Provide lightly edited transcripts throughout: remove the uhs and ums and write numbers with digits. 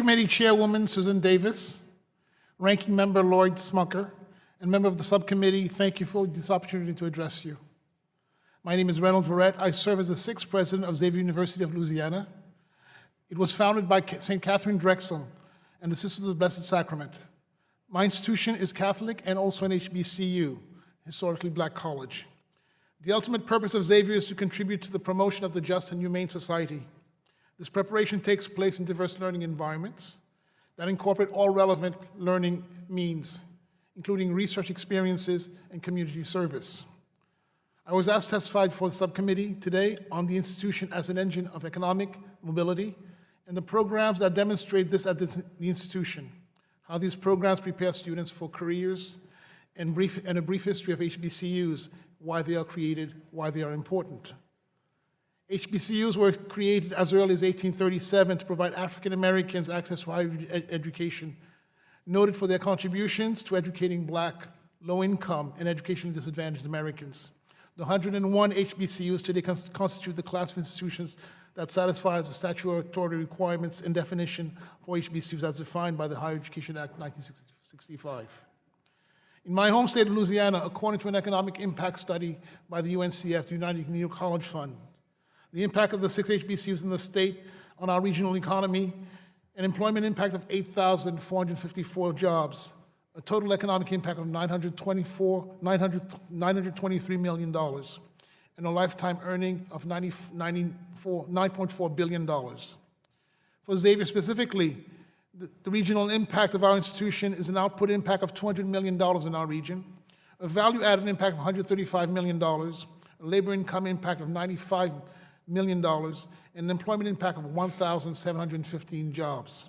Subcommittee Chairwoman Susan Davis, Ranking Member Lloyd Smucker, and member of the subcommittee, thank you for this opportunity to address you. My name is Reynold Verret. I serve as the 6th president of Xavier University of Louisiana. It was founded by St. Katharine Drexel and the Sisters of the Blessed Sacrament. My institution is Catholic and also an Hbcu, historically black college. The ultimate purpose of Xavier is to contribute to the promotion of the just and humane society. This preparation takes place in diverse learning environments that incorporate all relevant learning means, including research experiences and community service. I was asked to testify before the subcommittee today on the institution as an engine of economic mobility and the programs that demonstrate this at the institution, how these programs prepare students for careers, and a brief history of HBCUs, why they are created, why they are important. HBCUs were created as early as 1837 to provide African Americans access to higher education, noted for their contributions to educating black, low-income, and educationally disadvantaged Americans. The 101 HBCUs today constitute the class of institutions that satisfies the statutory requirements and definition for HBCUs as defined by the Higher Education Act 1965. In my home state of Louisiana, according to an economic impact study by the UNCF, the United Negro College Fund, the impact of the 6 HBCUs in the state on our regional economy, an employment impact of 8,454 jobs, a total economic impact of $923 million, and a lifetime earning of $9.4 billion. For Xavier specifically, the regional impact of our institution is an output impact of $200 million in our region, a value-added impact of $135 million, a labor income impact of $95 million, and an employment impact of 1,715 jobs.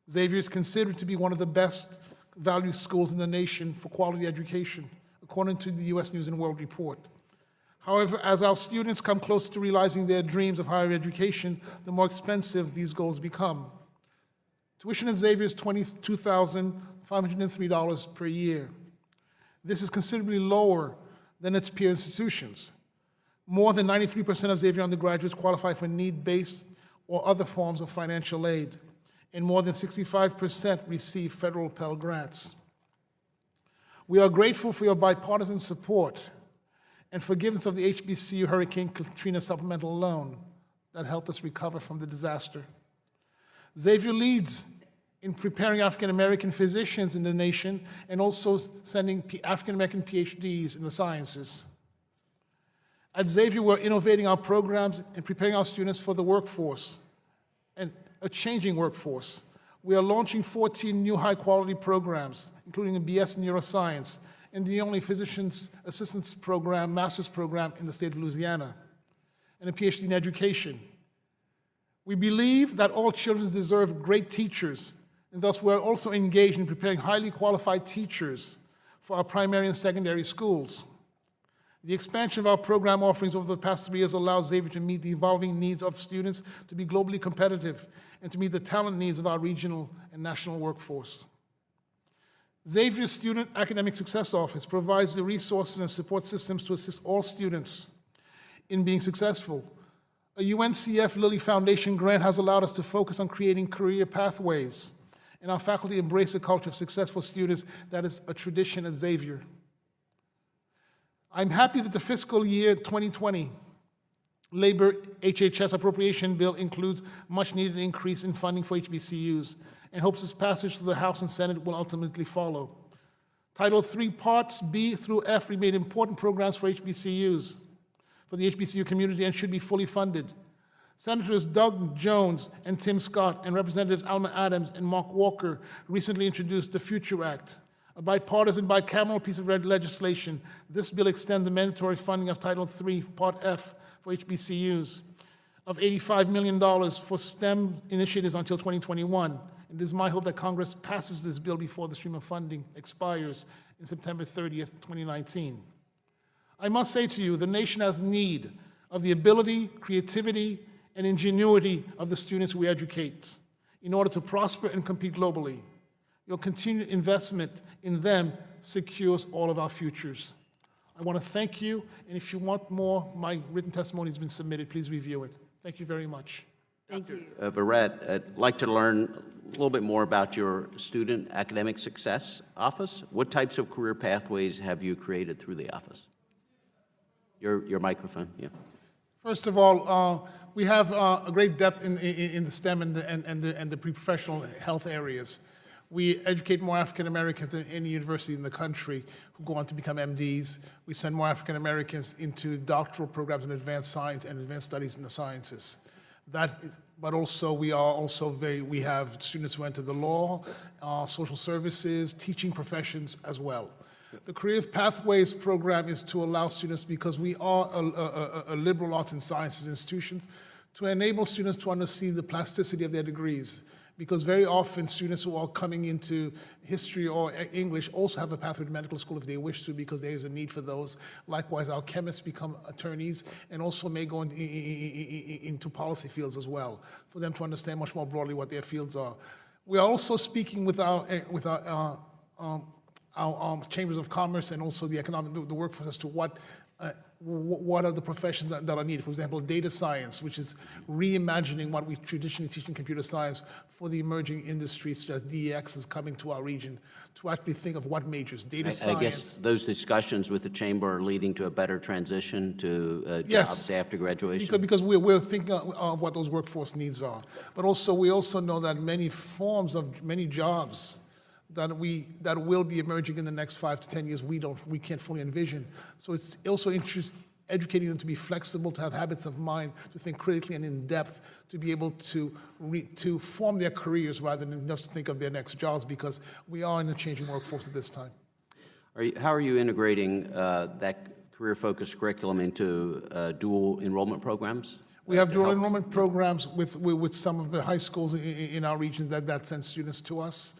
Xavier is considered to be one of the best value schools in the nation for quality education, according to the U.S. News and World Report. However, as our students come closer to realizing their dreams of higher education, the more expensive these goals become. Tuition at Xavier is $22,503 per year. This is considerably lower than its peer institutions. More than 93% of Xavier undergraduates qualify for need-based or other forms of financial aid, and more than 65% receive federal Pell Grants. We are grateful for your bipartisan support and forgiveness of the HBCU Hurricane Katrina supplemental loan that helped us recover from the disaster. Xavier leads in preparing African-American physicians in the nation and also sending African-American PhDs in the sciences. At Xavier, we're innovating our programs and preparing our students for the workforce, and a changing workforce. We are launching 14 new high-quality programs, including a BS in neuroscience, and the only physician's assistance program, master's program in the state of Louisiana, and a PhD in education. We believe that all children deserve great teachers, and thus we're also engaged in preparing highly qualified teachers for our primary and secondary schools. The expansion of our program offerings over the past 3 years allows Xavier to meet the evolving needs of students, to be globally competitive, and to meet the talent needs of our regional and national workforce. Xavier's Student Academic Success Office provides the resources and support systems to assist all students in being successful. A UNCF Lilly Foundation grant has allowed us to focus on creating career pathways, and our faculty embrace a culture of successful students that is a tradition at Xavier. I'm happy that the fiscal year 2020 Labor HHS appropriation bill includes much needed increase in funding for HBCUs and hopes its passage through the House and Senate will ultimately follow. Title III Parts B through F remain important programs for HBCUs, for the HBCU community, and should be fully funded. Senators Doug Jones and Tim Scott and Representatives Alma Adams and Mark Walker recently introduced the Future Act, a bipartisan, bicameral piece of legislation. This bill extends the mandatory funding of Title III, Part F for HBCUs of $85 million for STEM initiatives until 2021. It is my hope that Congress passes this bill before the stream of funding expires in September 30th, 2019. I must say to you, the nation has need of the ability, creativity, and ingenuity of the students we educate in order to prosper and compete globally. Your continued investment in them secures all of our futures. I want to thank you, and if you want more, my written testimony has been submitted. Please review it. Thank you very much. Thank you. Verret, I'd like to learn a little bit more about your Student Academic Success Office. What types of career pathways have you created through the office? Your microphone, yeah. First of all, we have a great depth in the STEM and the pre-professional health areas. We educate more African Americans than any university in the country who go on to become MDs. We send more African Americans into doctoral programs in advanced science and advanced studies in the sciences. But also we have students who enter the law, social services, teaching professions as well. The Career Pathways program is to allow students, because we are a liberal arts and sciences institution, to enable students to understand the plasticity of their degrees. Because very often students who are coming into history or English also have a pathway to medical school if they wish to, because there is a need for those. Likewise, our chemists become attorneys and also may go into policy fields as well, for them to understand much more broadly what their fields are. We are also speaking with our chambers of commerce and also the workforce as to what are the professions that are needed. For example, data science, which is reimagining what we traditionally teach in computer science for the emerging industries, such as DEX is coming to our region, to actually think of what majors, data science. I guess those discussions with the chamber are leading to a better transition to Yes, jobs after graduation? because we're thinking of what those workforce needs are. But also, we also know that many jobs that will be emerging in the next 5 to 10 years, we can't fully envision. So it's also educating them to be flexible, to have habits of mind, to think critically and in depth, to be able to form their careers rather than just think of their next jobs, because we are in a changing workforce at this time. How are you integrating that career-focused curriculum into dual enrollment programs? We have dual enrollment programs with some of the high schools in our region that send students to us.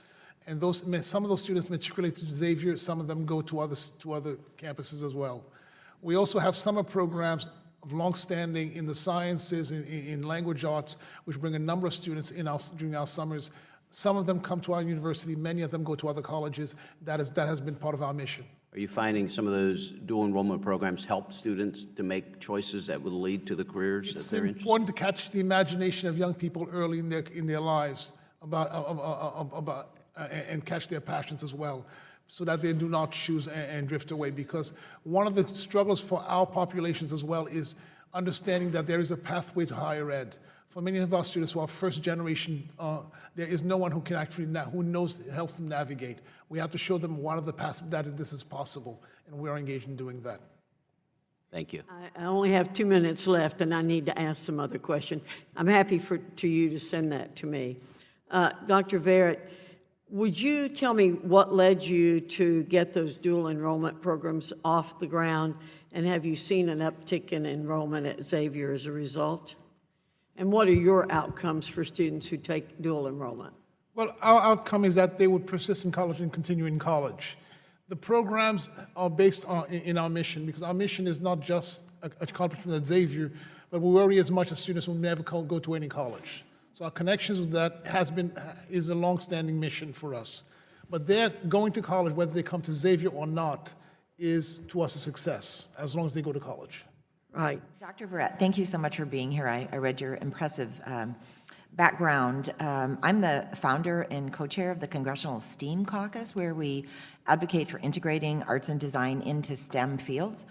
And some of those students matriculate to Xavier, some of them go to other campuses as well. We also have summer programs of long-standing in the sciences, in language arts, which bring a number of students during our summers. Some of them come to our university, many of them go to other colleges. That has been part of our mission. Are you finding some of those dual enrollment programs help students to make choices that will lead to the careers that they're interested in? It's important to catch the imagination of young people early in their lives and catch their passions as well, so that they do not choose and drift away. Because one of the struggles for our populations as well is understanding that there is a pathway to higher ed. For many of our students who are first generation, there is no one who can actually helps them navigate. We have to show them one of the paths that this is possible, and we are engaged in doing that. Thank you. I only have 2 minutes left, and I need to ask some other questions. I'm happy for you to send that to me. Dr. Verret, would you tell me what led you to get those dual enrollment programs off the ground, and have you seen an uptick in enrollment at Xavier as a result? And what are your outcomes for students who take dual enrollment? Well, our outcome is that they would persist in college and continue in college. The programs are based in our mission, because our mission is not just a accomplishment at Xavier, but we worry as much as students who never go to any college. So our connections with that is a long-standing mission for us. But they're going to college, whether they come to Xavier or not, is to us a success, as long as they go to college. Right. Dr. Verret, thank you so much for being here. I read your impressive background. I'm the founder and co-chair of the Congressional STEAM Caucus, where we advocate for integrating arts and design into STEM fields.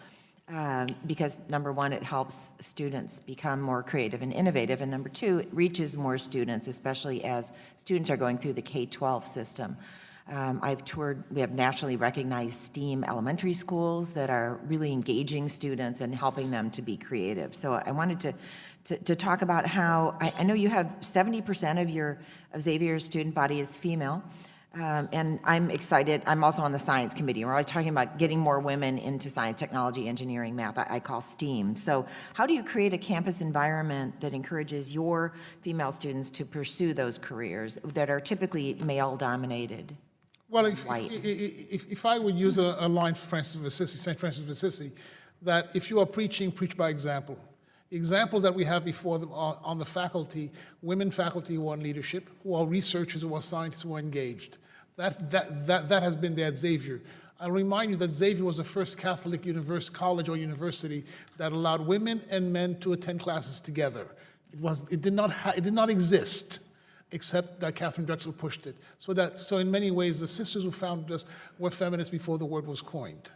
Because number one, it helps students become more creative and innovative, and number two, it reaches more students, especially as students are going through the K-12 system. I've toured, we have nationally recognized STEAM elementary schools that are really engaging students and helping them to be creative. So I wanted to talk about how, I know you have 70% of Xavier's student body is female. And I'm excited. I'm also on the science committee. We're always talking about getting more women into science, technology, engineering, math. I call STEAM. So how do you create a campus environment that encourages your female students to pursue those careers that are typically male-dominated? Well, if I would use a line from St. Francis of Assisi, that if you are preaching, preach by example. The examples that we have before them are on the faculty, women faculty who are in leadership, who are researchers, who are scientists, who are engaged. That has been there at Xavier. I'll remind you that Xavier was the first Catholic college or university that allowed women and men to attend classes together. It did not exist, except that Katharine Drexel pushed it. So in many ways, the sisters who founded us were feminists before the word was coined.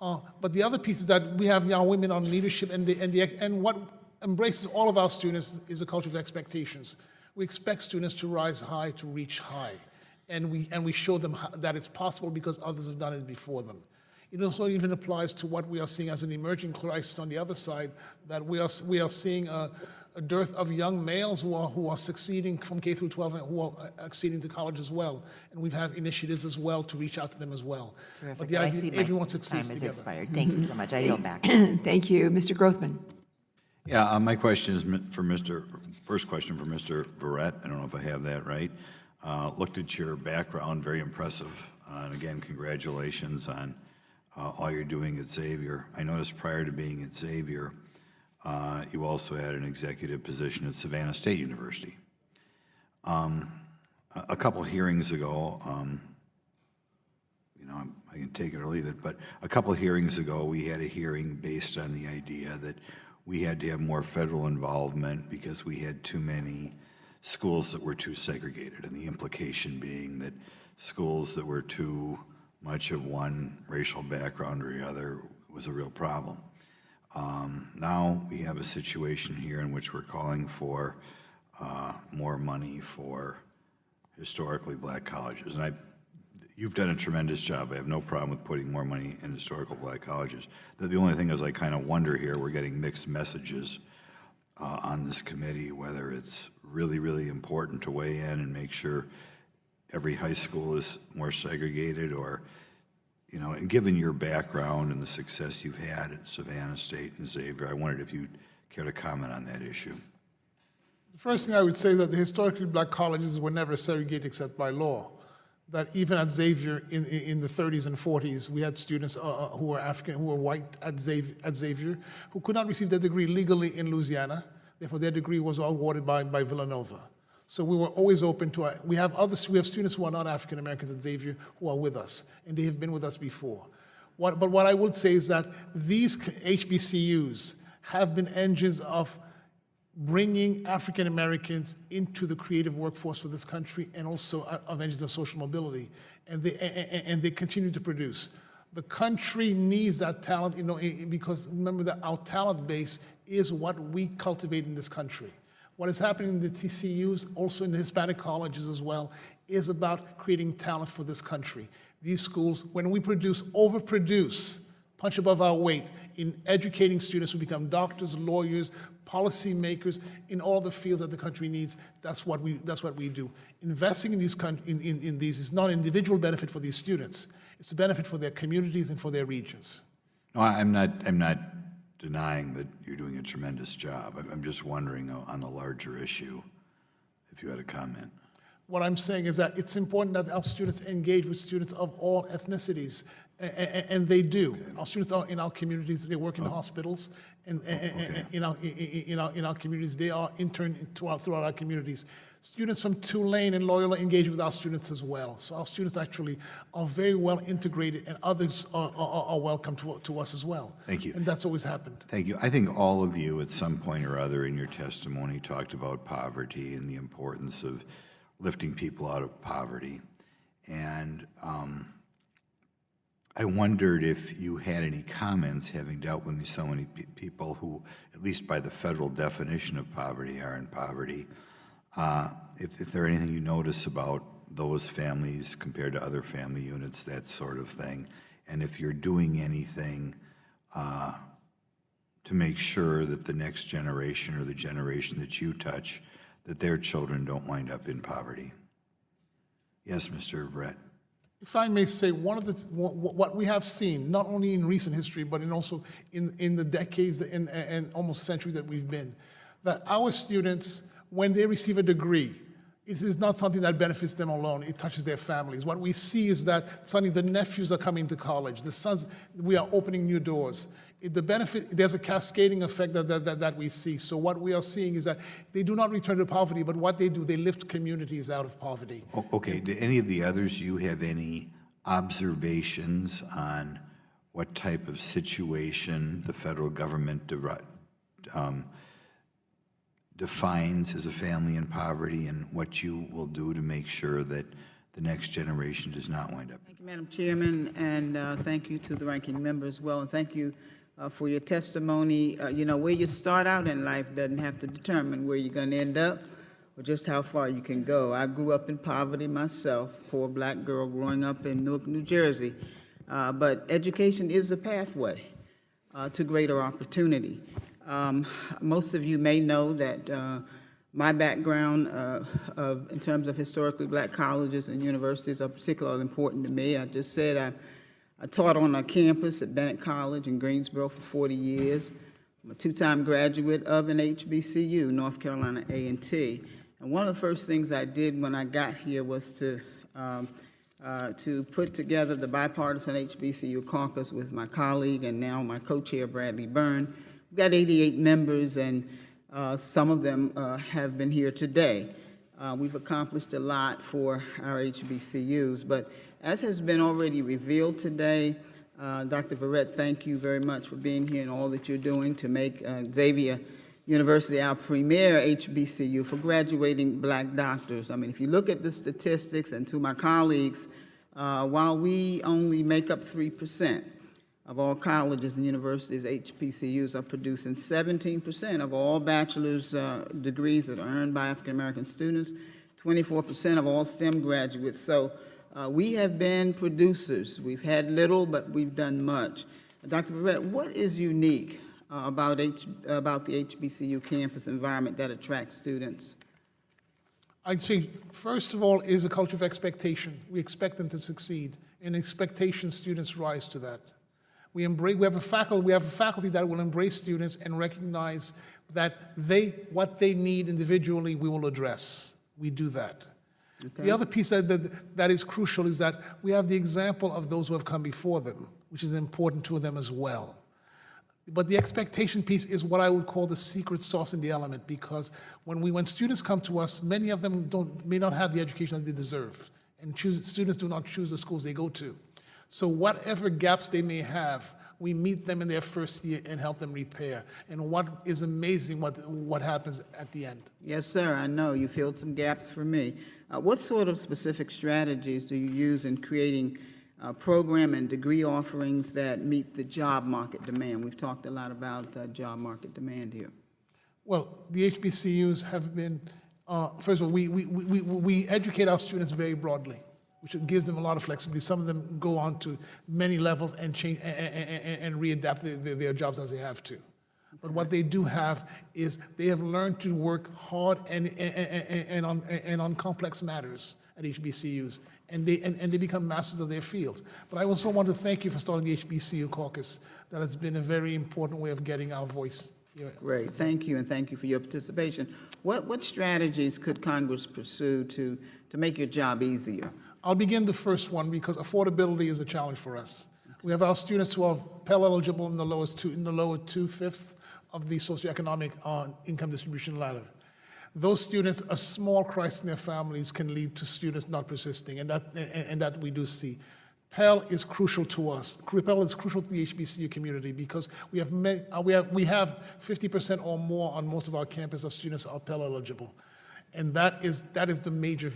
But the other piece is that we have now women on leadership, and what embraces all of our students is a culture of expectations. We expect students to rise high, to reach high, and we show them that it's possible because others have done it before them. It also even applies to what we are seeing as an emerging crisis on the other side, that we are seeing a dearth of young males who are succeeding from K through 12 and who are acceding to college as well. And we've had initiatives as well to reach out to them as well. Terrific. But the I idea see everyone my succeeds time is together. expired. Thank you so much. I yield back. Thank you. Mr. Grothman. Yeah, my question is first question for Mr. Verret. I don't know if I have that right. Looked at your background, very impressive. And again, congratulations on all you're doing at Xavier. I noticed prior to being at Xavier, you also had an executive position at Savannah State University. A couple hearings ago, I can take it or leave it, but a couple hearings ago, we had a hearing based on the idea that we had to have more federal involvement because we had too many schools that were too segregated, and the implication being that schools that were too much of one racial background or the other was a real problem. Now we have a situation here in which we're calling for more money for historically black colleges. And you've done a tremendous job. I have no problem with putting more money in historical black colleges. The only thing is I kind of wonder here, we're getting mixed messages on this committee, whether it's really, really important to weigh in and make sure every high school is more segregated, or, and given your background and the success you've had at Savannah State and Xavier, I wondered if you'd care to comment on that issue. The first thing I would say is that the historically black colleges were never segregated except by law. That even at Xavier in the 30s and 40s, we had students who were African, who were white at Xavier, who could not receive their degree legally in Louisiana. Therefore, their degree was awarded by Villanova. So we were always open to we have students who are not African Americans at Xavier who are with us, and they have been with us before. But what I would say is that these HBCUs have been engines of bringing African Americans into the creative workforce for this country, and also of engines of social mobility, and they continue to produce. The country needs that talent, because remember that our talent base is what we cultivate in this country. What is happening in the TCUs, also in the Hispanic colleges as well, is about creating talent for this country. These schools, when we overproduce, punch above our weight in educating students who become doctors, lawyers, policymakers in all the fields that the country needs. That's what we do. Investing in these is not an individual benefit for these students. It's a benefit for their communities and for their regions. No, I'm not denying that you're doing a tremendous job. I'm just wondering on the larger issue, if you had a comment. What I'm saying is that it's important that our students engage with students of all ethnicities, and they do. Okay. Our students are in our communities. They work in hospitals, and in our communities, they are interned throughout our communities. Students from Tulane and Loyola engage with our students as well. So our students actually are very well integrated, and others are welcome to us as well. Thank you. And that's always happened. Thank you. I think all of you at some point or other in your testimony talked about poverty and the importance of lifting people out of poverty. And I wondered if you had any comments, having dealt with so many people who, at least by the federal definition of poverty, are in poverty, if there anything you notice about those families compared to other family units, that sort of thing, and if you're doing anything to make sure that the next generation or the generation that you touch, that their children don't wind up in poverty. Yes, Mr. Verret. If I may say, what we have seen, not only in recent history, but also in the decades and almost century that we've been, that our students, when they receive a degree, it is not something that benefits them alone. It touches their families. What we see is that suddenly the nephews are coming to college. The sons, we are opening new doors. The benefit, there's a cascading effect that we see. So what we are seeing is that they do not return to poverty, but what they do, they lift communities out of poverty. Okay, do any of the others, you have any observations on what type of defines as a family in poverty and what you will do to make sure that the next generation does not wind up. Thank you, Madam Chairman, and thank you to the ranking member as well, and thank you for your testimony. You know, where you start out in life doesn't have to determine where you're going to end up or just how far you can go. I grew up in poverty myself, poor black girl growing up in Newark, New Jersey, but education is a pathway to greater opportunity. Most of you may know that my background in terms of historically black colleges and universities are particularly important to me. I just said I taught on a campus at Bennett College in Greensboro for 40 years. I'm a two-time graduate of an HBCU, North Carolina A&T. And one of the first things I did when I got here was to put together the bipartisan HBCU caucus with my colleague and now my co-chair, Bradley Byrne. We've got 88 members, and some of them have been here today. We've accomplished a lot for our HBCUs, but as has been already revealed today, Dr. Verret, thank you very much for being here and all that you're doing to make Xavier University our premier HBCU for graduating black doctors. I mean, if you look at the statistics, and to my colleagues, while we only make up 3% of all colleges and universities, HBCUs are producing 17% of all bachelor's degrees that are earned by African-American students, 24% of all STEM graduates. So we have been producers. We've had little, but we've done much. Dr. Verret, what is unique about the HBCU campus environment that attracts students? I'd say, first of all, is a culture of expectation. We expect them to succeed, and expectation students rise to that. We have a faculty that will embrace students and recognize that what they need individually, we will address. We do that. Okay. The other piece that is crucial is that we have the example of those who have come before them, which is important to them as well. But the expectation piece is what I would call the secret sauce in the element, because when students come to us, many of them may not have the education that they deserve, and students do not choose the schools they go to. So whatever gaps they may have, we meet them in their first year and help them repair. And what is amazing, what happens at the end. Yes, sir, I know. You filled some gaps for me. What sort of specific strategies do you use in creating program and degree offerings that meet the job market demand? We've talked a lot about job market demand here. Well, the HBCUs have been, first of all, we educate our students very broadly, which gives them a lot of flexibility. Some of them go on to many levels and change and readapt their jobs as they have to. But what they do have is they have learned to work hard and on complex matters at HBCUs, and they become masters of their fields. But I also want to thank you for starting the HBCU caucus. That has been a very important way of getting our voice here. Great, thank you, and thank you for your participation. What strategies could Congress pursue to make your job easier? I'll begin the first one because affordability is a challenge for us. We have our students who are Pell eligible in the lower 2/5 of the socioeconomic income distribution ladder. Those students, a small crisis in their families can lead to students not persisting, and that we do see. Pell is crucial to us. Pell is crucial to the HBCU community because we have 50% or more on most of our campus of students are Pell eligible. And that is the major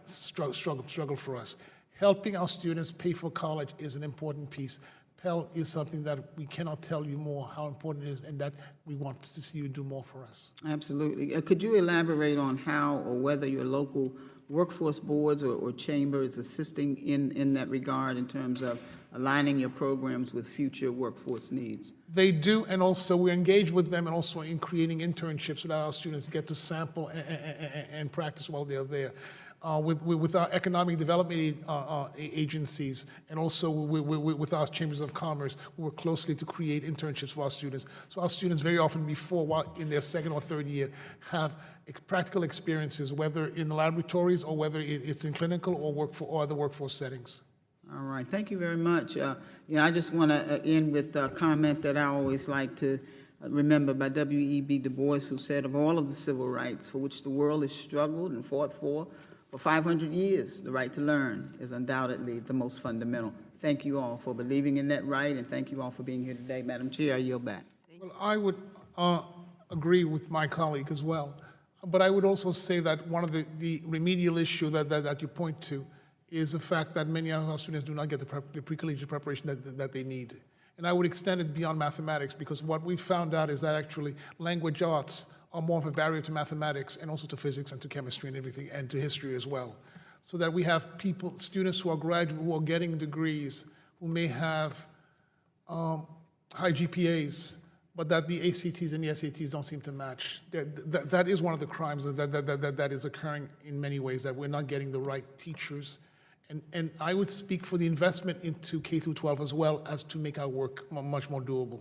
struggle for us. Helping our students pay for college is an important piece. Pell is something that we cannot tell you more how important it is, and that we want to see you do more for us. Absolutely. Could you elaborate on how or whether your local workforce boards or chamber is assisting in that regard in terms of aligning your programs with future workforce needs? They do, and also we engage with them and also in creating internships so that our students get to sample and practice while they're there. With our economic development agencies and also with our chambers of commerce, we work closely to create internships for our students. So our students very often while in their second or third year have practical experiences, whether in the laboratories or whether it's in clinical or other workforce settings. All right, thank you very much. I just want to end with a comment that I always like to remember by W.E.B. Du Bois, who said, of all of the civil rights for which the world has struggled and fought for 500 years, the right to learn is undoubtedly the most fundamental. Thank you all for believing in that right, and thank you all for being here today. Madam Chair, I yield back. Well, I would agree with my colleague as well. But I would also say that one of the remedial issue that you point to is the fact that many of our students do not get the pre-collegiate preparation that they need. And I would extend it beyond mathematics, because what we've found out is that actually language arts are more of a barrier to mathematics and also to physics and to chemistry and everything, and to history as well. So that we have students who are getting degrees who may have high GPAs, but that the ACTs and the SATs don't seem to match. That is one of the crimes that is occurring in many ways, that we're not getting the right teachers. And I would speak for the investment into K through 12 as well, as to make our work much more doable.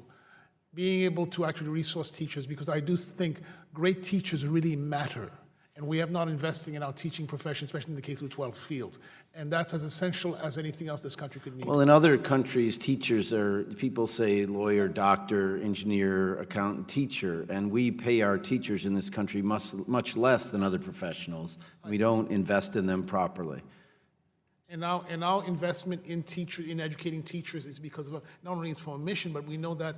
Being able to actually resource teachers, because I do think great teachers really matter. And we have not investing in our teaching profession, especially in the K through 12 field. And that's as essential as anything else this country could need. Well, in other countries, teachers are, people say lawyer, doctor, engineer, accountant, teacher, and we pay our teachers in this country much less than other professionals. We don't invest in them properly. And our investment in educating teachers is because of, not only it's for a mission, but we know that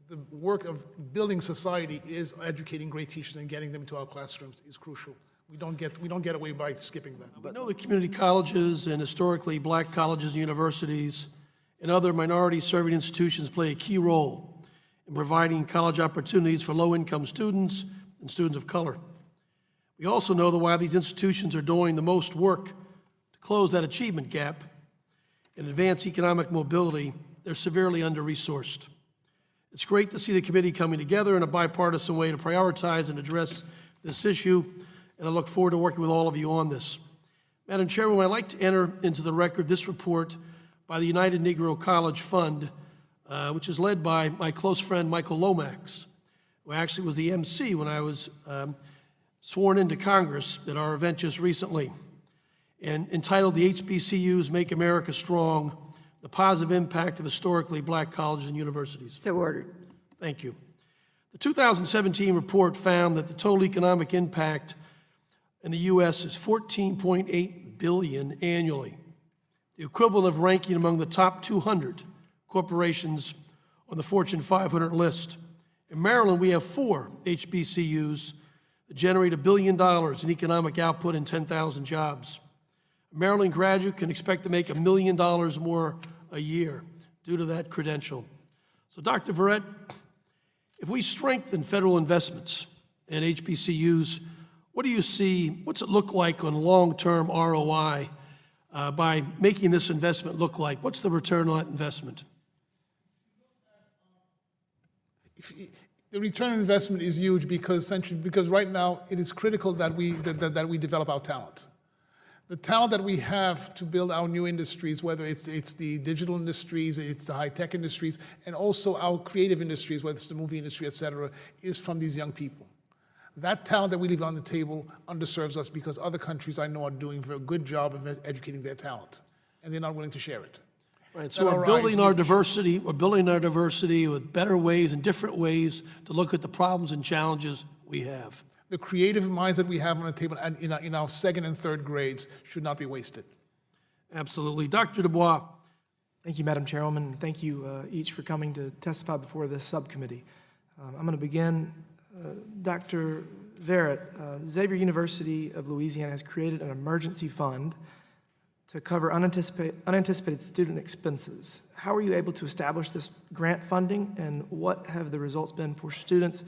the work of building society is educating great teachers and getting them into our classrooms is crucial. We don't get away by skipping that. I know that community colleges and historically black colleges and universities and other minority-serving institutions play a key role in providing college opportunities for low-income students and students of color. We also know that while these institutions are doing the most work to close that achievement gap and advance economic mobility, they're severely under-resourced. It's great to see the committee coming together in a bipartisan way to prioritize and address this issue, and I look forward to working with all of you on this. Madam Chairwoman, I'd like to enter into the record this report by the United Negro College Fund, which is led by my close friend Michael Lomax, who actually was the MC when I was sworn into Congress at our event just recently, and entitled "The HBCUs Make America Strong: The Positive Impact of Historically Black Colleges and Universities." So ordered. Thank you. The 2017 report found that the total economic impact in the U.S. is $14.8 billion annually, the equivalent of ranking among the top 200 corporations on the Fortune 500 list. In Maryland, we have 4 HBCUs that generate $1 billion in economic output and 10,000 jobs. A Maryland graduate can expect to make $1 million more a year due to that credential. So, Dr. Verret, if we strengthen federal investments in HBCUs, what do you see, what's it look like on long-term ROI by making this investment look like? What's the return on that investment? The return on investment is huge because right now it is critical that we develop our talent. The talent that we have to build our new industries, whether it's the digital industries, it's the high-tech industries, and also our creative industries, whether it's the movie industry, et cetera, is from these young people. That talent that we leave on the table underserves us because other countries I know are doing a very good job of educating their talent, and they're not willing to share it. Right, so we're building our diversity with better ways and different ways to look at the problems and challenges we have. The creative minds that we have on the table and in our second and third grades should not be wasted. Absolutely. Dr. Dubois. Thank you, Madam Chairwoman, and thank you each for coming to testify before this subcommittee. I'm going to begin. Dr. Verret, Xavier University of Louisiana has created an emergency fund to cover unanticipated student expenses. How were you able to establish this grant funding, and what have the results been for students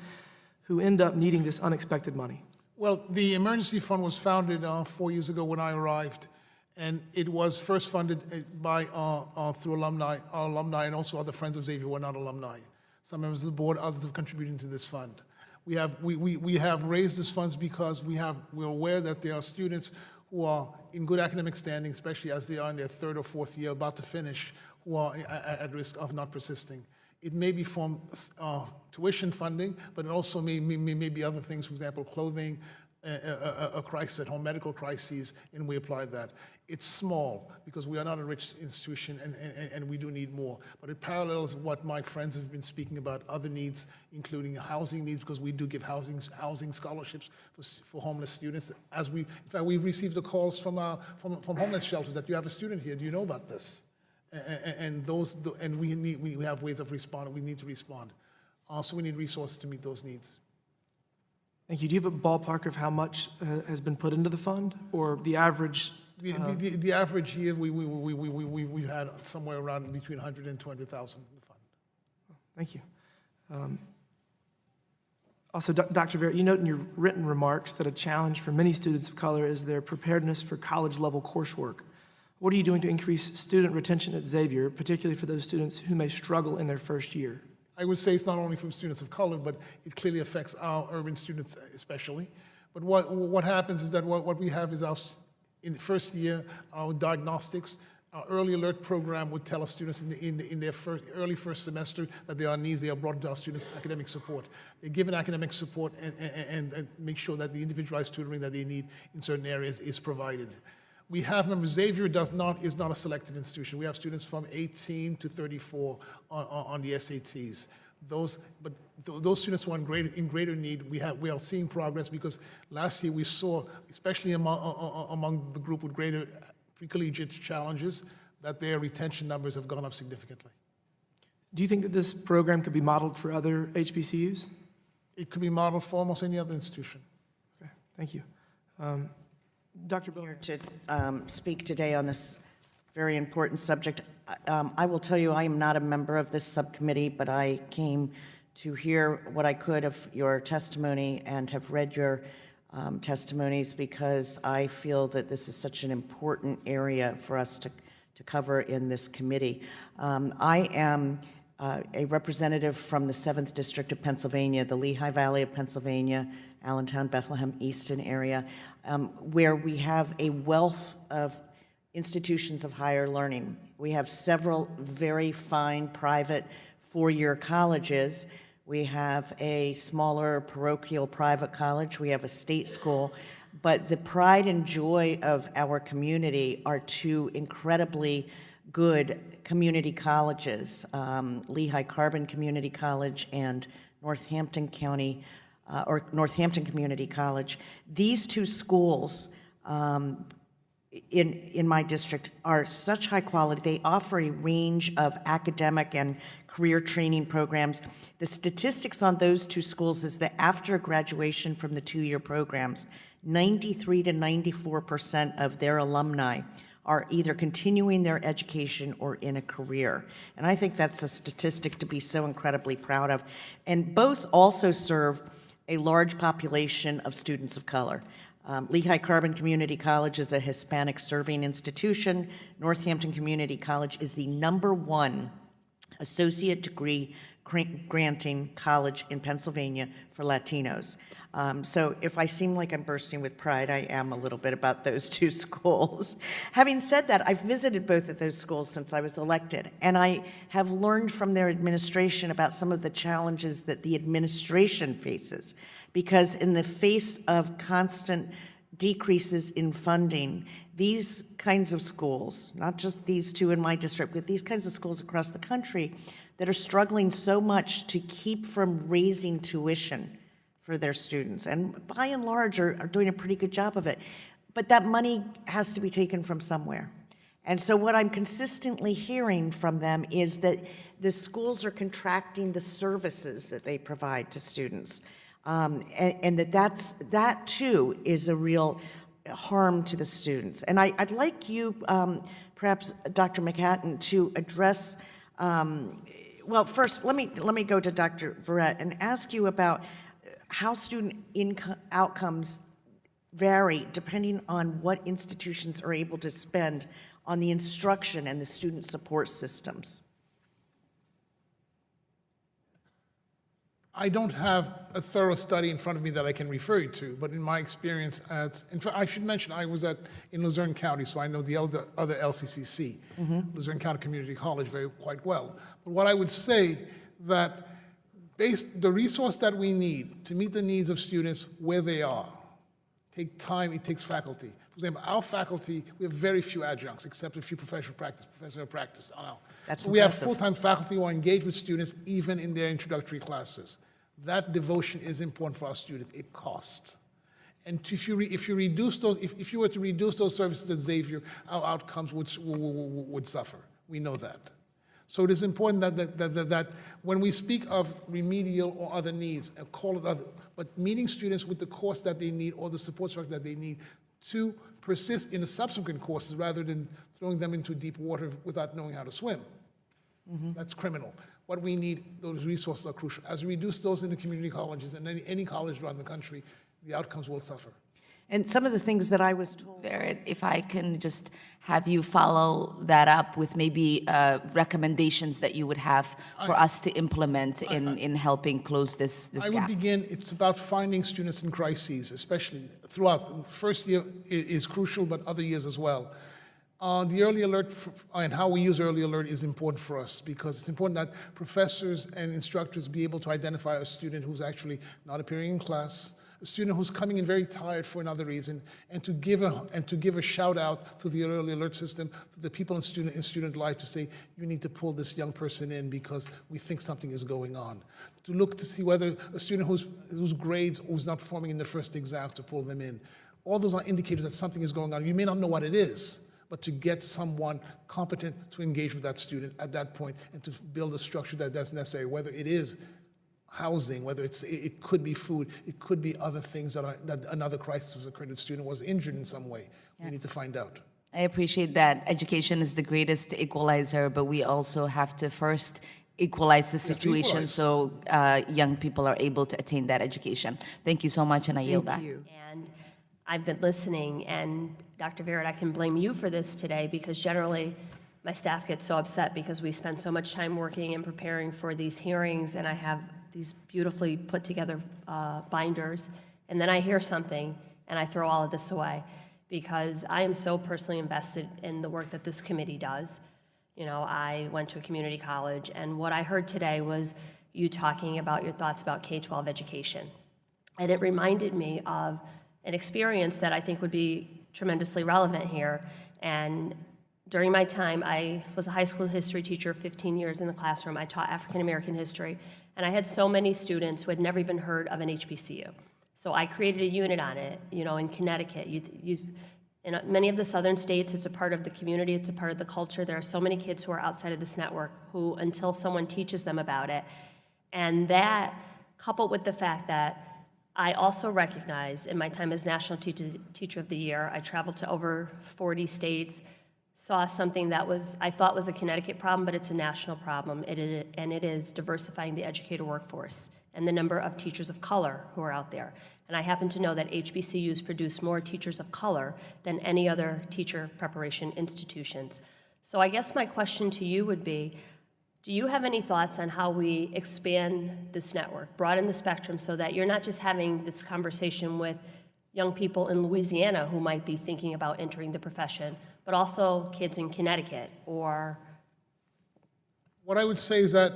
who end up needing this unexpected money? Well, the emergency fund was founded 4 years ago when I arrived, and it was first funded by through alumni, our alumni, and also other friends of Xavier who are not alumni. Some members of the board, others have contributed to this fund. We have raised these funds because we're aware that there are students who are in good academic standing, especially as they are in their 3rd or 4th year about to finish, who are at risk of not persisting. It may be from tuition funding, but it also may be other things, for example, clothing, a crisis at home, medical crises, and we apply that. It's small because we are not a rich institution and we do need more, but it parallels what my friends have been speaking about, other needs, including housing needs, because we do give housing scholarships for homeless students. In fact, we've received the calls from homeless shelters that you have a student here, do you know about this? And we have ways of responding, we need to respond. So we need resources to meet those needs. Thank you. Do you have a ballpark of how much has been put into the fund, or the average? The average year, we've had somewhere around between 100 and 200,000 in the fund. Thank you. Also, Dr. Verret, you note in your written remarks that a challenge for many students of color is their preparedness for college-level coursework. What are you doing to increase student retention at Xavier, particularly for those students who may struggle in their first year? I would say it's not only for students of color, but it clearly affects our urban students especially. But what happens is that what we have is in the first year, our diagnostics, our early alert program would tell our students in their early first semester that there are needs. They are brought to our students academic support. They're given academic support and make sure that the individualized tutoring that they need in certain areas is provided. We have, remember, Xavier is not a selective institution. We have students from 18 to 34 on the SATs. Those students who are in greater need, we are seeing progress because last year we saw, especially among the group with greater pre-collegiate challenges, that their retention numbers have gone up significantly. Do you think that this program could be modeled for other HBCUs? It could be modeled for almost any other institution. Okay, thank you. Dr. Bowen. To speak today on this very important subject. I will tell you, I am not a member of this subcommittee, but I came to hear what I could of your testimony and have read your testimonies because I feel that this is such an important area for us to cover in this committee. I am a representative from the 7th District of Pennsylvania, the Lehigh Valley of Pennsylvania, Allentown, Bethlehem, Easton area, where we have a wealth of institutions of higher learning. We have several very fine private four-year colleges. We have a smaller parochial private college. We have a state school. But the pride and joy of our community are two incredibly good community colleges, Lehigh Carbon Community College and Northampton County, or Northampton Community College. These two schools in my district are such high quality. They offer a range of academic and career training programs. The statistics on those two schools is that after graduation from the two-year programs, 93 to 94% of their alumni are either continuing their education or in a career. And I think that's a statistic to be so incredibly proud of. And both also serve a large population of students of color. Lehigh Carbon Community College is a Hispanic serving institution. Northampton Community College is the #1 associate degree granting college in Pennsylvania for Latinos. So if I seem like I'm bursting with pride, I am a little bit about those two schools. Having said that, I've visited both of those schools since I was elected, and I have learned from their administration about some of the challenges that the administration faces, because in the face of constant decreases in funding, these kinds of schools, not just these two in my district, but these kinds of schools across the country that are struggling so much to keep from raising tuition for their students, and by and large are doing a pretty good job of it. But that money has to be taken from somewhere. And so what I'm consistently hearing from them is that the schools are contracting the services that they provide to students. And that too is a real harm to the students. And I'd like you, perhaps Dr. McHatton, to address, well, first, let me go to Dr. Verret and ask you about how student outcomes vary depending on what institutions are able to spend on the instruction and the student support systems. I don't have a thorough study in front of me that I can refer you to, but in my experience in fact, I should mention I was in Luzerne County, so I know the other LCCC, Luzerne County Community College, quite well. But what I would say that the resource that we need to meet the needs of students where they are, take time, it takes faculty. For example, our faculty, we have very few adjuncts, except a few professor of practice. That's so we have impressive. full-time faculty who are engaged with students even in their introductory classes. That devotion is important for our students. It costs. And if you were to reduce those services at Xavier, our outcomes would suffer. We know that. So it is important that when we speak of remedial or other needs, and call it other, but meeting students with the course that they need or the support structure that they need to persist in the subsequent courses rather than throwing them into deep water without knowing how to swim. That's criminal. What we need, those resources are crucial. As we reduce those in the community colleges and any college around the country, the outcomes will suffer. And some of the things that I was told. Verret, if I can just have you follow that up with maybe recommendations that you would have for us to implement in helping close this I would gap. begin, it's about finding students in crises, especially throughout. First year is crucial, but other years as well. The early alert and how we use early alert is important for us because it's important that professors and instructors be able to identify a student who's actually not appearing in class, a student who's coming in very tired for another reason, and to give a shout out to the early alert system, to the people in student life to say, you need to pull this young person in because we think something is going on. To look to see whether a student whose grades who's not performing in the first exam, to pull them in. All those are indicators that something is going on. You may not know what it is, but to get someone competent to engage with that student at that point and to build a structure that's necessary, whether it is housing, whether it could be food, it could be other things that another crisis occurred, a student was injured in some way. Yeah. We need to find out. I appreciate that education is the greatest equalizer, but we also have to first equalize the situation so young people are able to attain that education. Thank you so much, and I yield back. Thank you. And I've been listening, and Dr. Verret, I can blame you for this today because generally my staff gets so upset because we spend so much time working and preparing for these hearings, and I have these beautifully put together binders, and then I hear something and I throw all of this away because I am so personally invested in the work that this committee does. You know, I went to a community college, and what I heard today was you talking about your thoughts about K-12 education. And it reminded me of an experience that I think would be tremendously relevant here. And during my time, I was a high school history teacher, 15 years in the classroom. I taught African American history, and I had so many students who had never even heard of an HBCU. So I created a unit on it, you know, in Connecticut. In many of the southern states, it's a part of the community, it's a part of the culture. There are so many kids who are outside of this network who, until someone teaches them about it, and that, coupled with the fact that I also recognize in my time as National Teacher of the Year, I traveled to over 40 states, saw something that I thought was a Connecticut problem, but it's a national problem, and it is diversifying the educator workforce and the number of teachers of color who are out there. And I happen to know that HBCUs produce more teachers of color than any other teacher preparation institutions. So I guess my question to you would be, do you have any thoughts on how we expand this network, broaden the spectrum so that you're not just having this conversation with young people in Louisiana who might be thinking about entering the profession, but also kids in Connecticut or? What I would say is that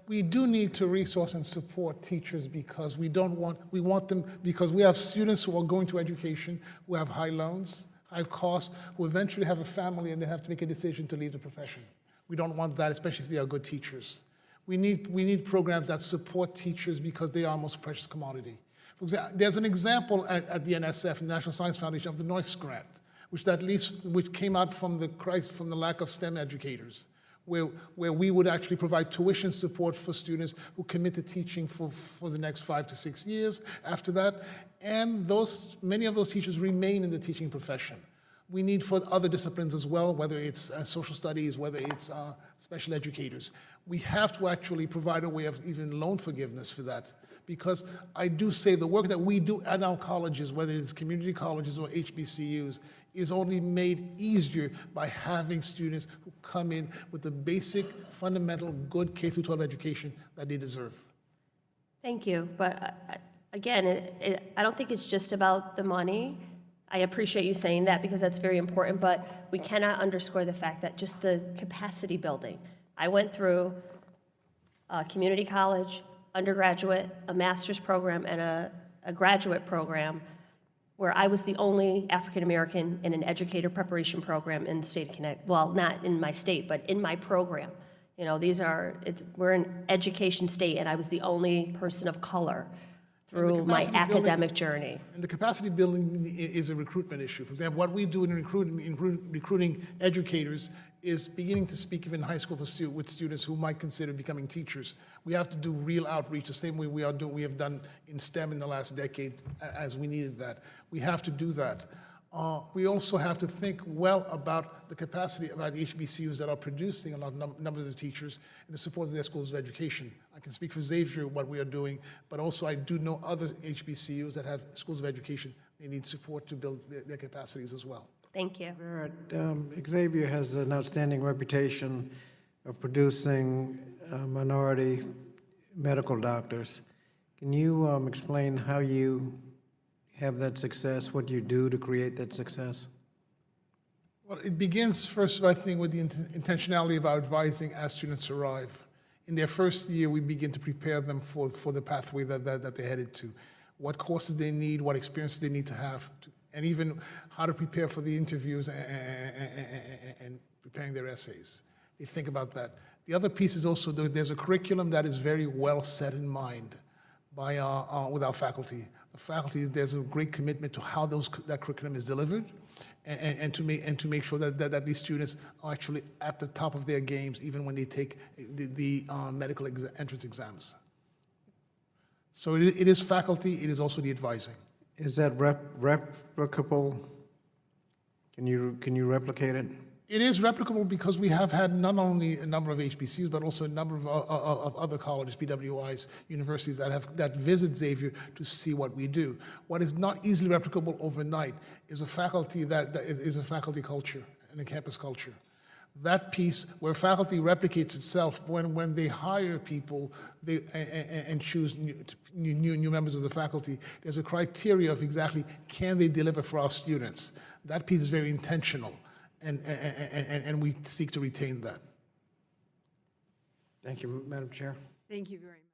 we do need to resource and support teachers because we want them, because we have students who are going to education, who have high loans, high costs, who eventually have a family and they have to make a decision to leave the profession. We don't want that, especially if they are good teachers. We need programs that support teachers because they are our most precious commodity. For example, there's an example at the NSF, the National Science Foundation, of the Noyce Grant, which came out from the lack of STEM educators, where we would actually provide tuition support for students who commit to teaching for the next 5 to 6 years after that, and many of those teachers remain in the teaching profession. We need for other disciplines as well, whether it's social studies, whether it's special educators. We have to actually provide a way of even loan forgiveness for that, because I do say the work that we do at our colleges, whether it's community colleges or HBCUs, is only made easier by having students who come in with the basic, fundamental, good K-12 education that they deserve. Thank you, but again, I don't think it's just about the money. I appreciate you saying that because that's very important, but we cannot underscore the fact that just the capacity building. I went through a community college, undergraduate, a master's program, and a graduate program where I was the only African American in an educator preparation program in the state of Connecticut. Well, not in my state, but in my program. You know, we're an education state, and I was the only person of color through my capacity building- academic journey. And the capacity building is a recruitment issue. For example, what we do in recruiting educators is beginning to speak even in high school with students who might consider becoming teachers. We have to do real outreach the same way we have done in STEM in the last decade as we needed that. We have to do that. We also have to think well about the capacity of the HBCUs that are producing a lot of numbers of teachers in the support of their schools of education. I can speak for Xavier, what we are doing, but also I do know other HBCUs that have schools of education. They need support to build their capacities as well. Thank you. Xavier has an outstanding reputation of producing minority medical doctors. Can you explain how you have that success, what you do to create that success? Well, it begins first, I think, with the intentionality of our advising as students arrive. In their first year, we begin to prepare them for the pathway that they're headed to, what courses they need, what experiences they need to have, and even how to prepare for the interviews and preparing their essays. They think about that. The other piece is also there's a curriculum that is very well set in mind by with our faculty. The faculty, there's a great commitment to how that curriculum is delivered, and to make sure that these students are actually at the top of their games, even when they take the medical entrance exams. So it is faculty. It is also the advising. Is that replicable? Can you replicate it? It is replicable because we have had not only a number of HBCUs, but also a number of other colleges, PWIs, universities that visit Xavier to see what we do. What is not easily replicable overnight is a faculty that is a faculty culture and a campus culture. That piece where faculty replicates itself when they hire people and choose new members of the faculty, there's a criteria of exactly can they deliver for our students. That piece is very intentional. And we seek to retain that. Thank you, Madam Chair. Thank you very much.